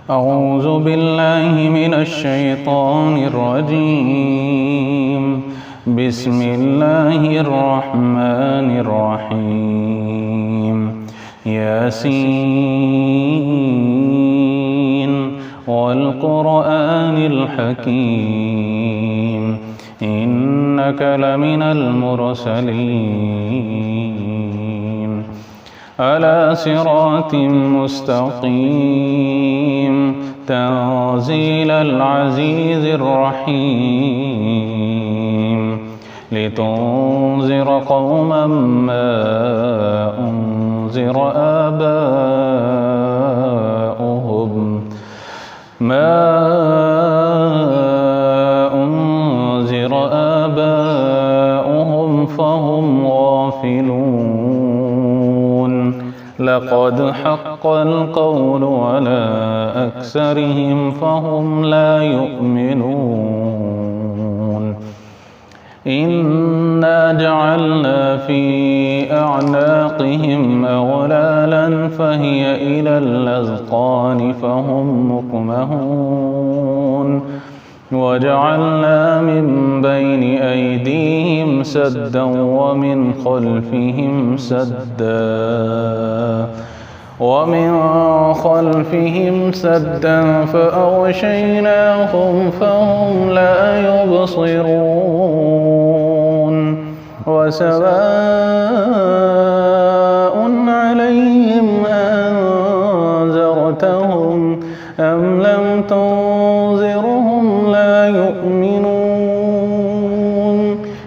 أعوذ بالله من الشيطان الرجيم. بسم الله الرحمن الرحيم. ياسين والقرآن الحكيم إنك لمن المرسلين على صراط مستقيم تنزيل العزيز الرحيم لتنذر قوما ما أنذر آباؤهم فهم غافلون لقد حق القول على أكثرهم فهم لا يؤمنون إنا جعلنا في أعناقهم أغلالا فهي إلى الأذقان فهم مقمحون وجعلنا من بين أيديهم سدا ومن خلفهم سدا فأغشيناهم فهم لا يبصرون وسواء عليهم أنذرتهم أم لم تنذرهم لا يؤمنون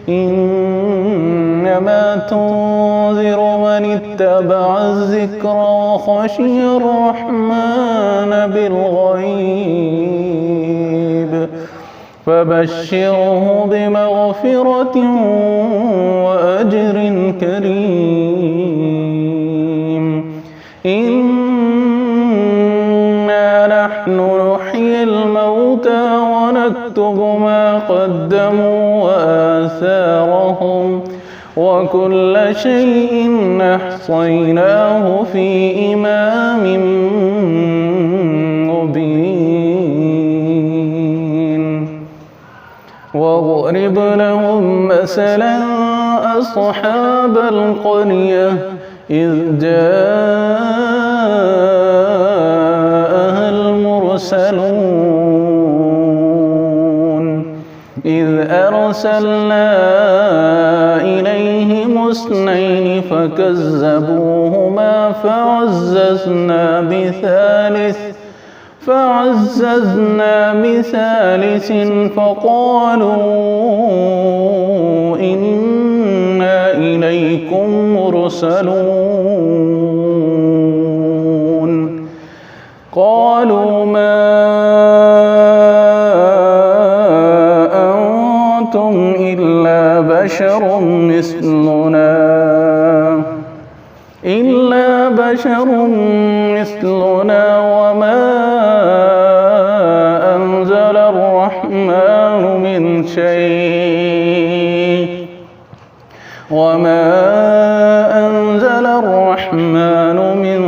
إنما تنذر من اتبع الذكر وخشي الرحمن بالغيب فبشره بمغفرة وأجر كريم إنا نحن نحيي الموتى ونكتب ما قدموا وآثارهم وكل شيء أحصيناه في إمام مبين واضرب لهم مثلا أصحاب القرية إذ جاءها المرسلون إذ أرسلنا إليهم اثنين فكذبوهما فعززنا بثالث فقالوا إنا إليكم مرسلون قالوا ما أنتم إلا بشر مثلنا وما أنزل الرحمن من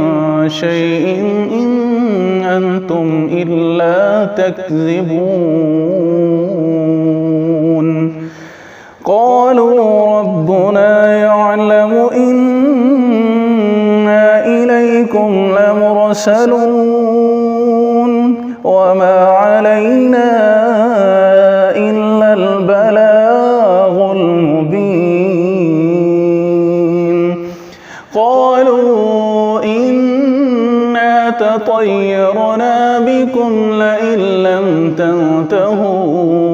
شيء إن أنتم إلا تكذبون قالوا ربنا يعلم إنا إليكم لمرسلون وما علينا إلا البلاغ المبين قالوا إنا تطيرنا بكم لئن لم تنتهوا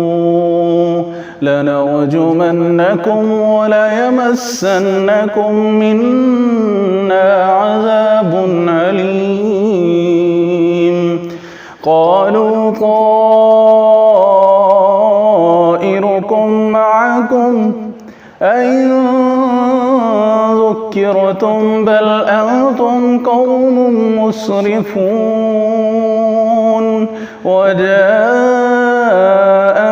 لنرجمنكم وليمسنكم منا عذاب أليم قالوا طائركم معكم أئن ذكرتم بل أنتم قوم مسرفون وجاء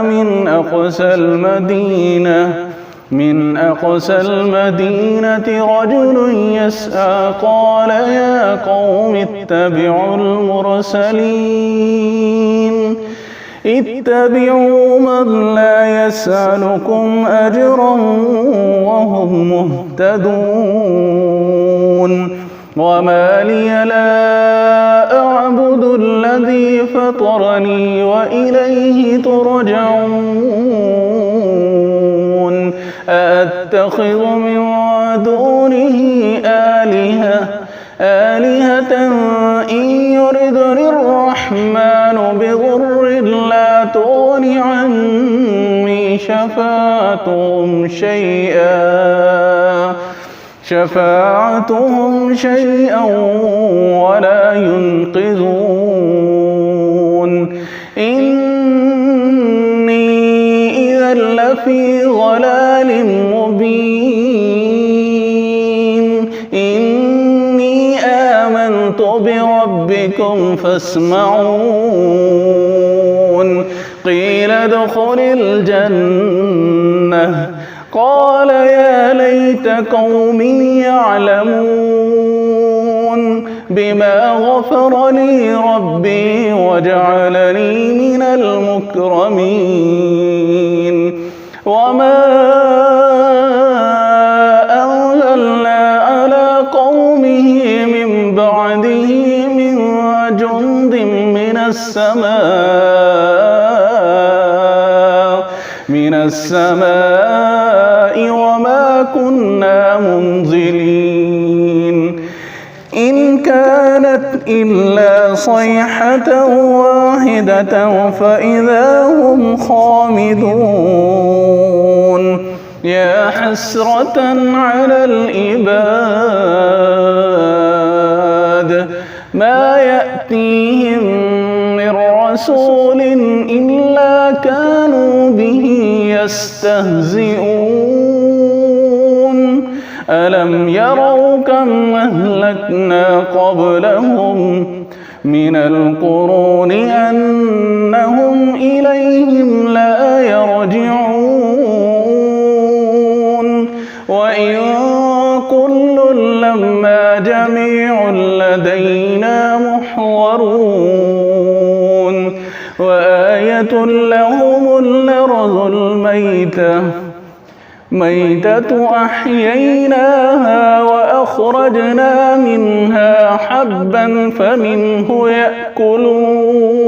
من أقصى المدينة من أقصى المدينة رجل يسعى قال يا قوم اتبعوا المرسلين اتبعوا من لا يسألكم أجرا وهم مهتدون وما لي لا أعبد الذي فطرني وإليه ترجعون أأتخذ من دونه آلهة إن يردني الرحمن بضر لا تغن عني شفاعتهم شيئا ولا ينقذون إني إذا لفي ضلال مبين إني آمنت بربكم فاسمعون قيل ادخل الجنة قال يا ليت قومي يعلمون بما غفر لي ربي وجعلني من المكرمين وما أنزلنا على قومه من بعده من جند من السماء وما كنا منزلين إن كانت إلا صيحة واحدة فإذا هم خامدون يا حسرة على العباد ما يأتيهم من رسول إلا كانوا به يستهزئون ألم يروا كم أهلكنا قبلهم من القرون أنهم إليهم لا يرجعون وإن كل لما جميع لدينا محضرون وآية لهم الأرض الميتة أحييناها وأخرجنا منها حبا فمنه يأكلون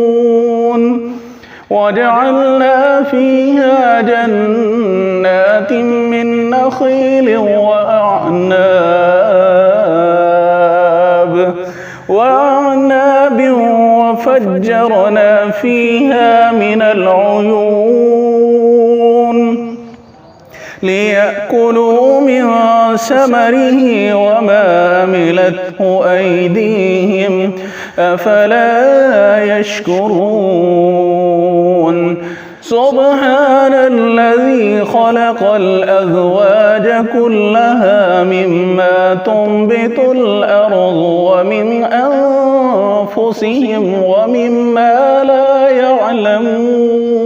وجعلنا فيها جنات من نخيل وأعناب وفجرنا فيها من العيون ليأكلوا من ثمره وما عملته أيديهم أفلا يشكرون سبحان الذي خلق الأزواج كلها مما تنبت الأرض ومن أنفسهم ومما لا يعلمون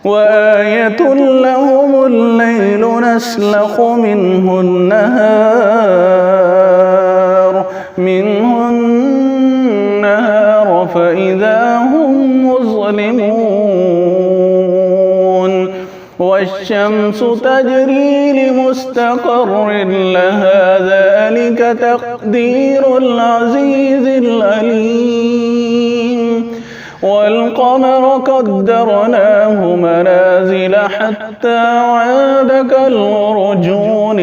وآية لهم الليل نسلخ منه النهار فإذا هم مظلمون والشمس تجري لمستقر لها ذلك تقدير العزيز العليم والقمر قدرناه منازل حتى عاد كالعرجون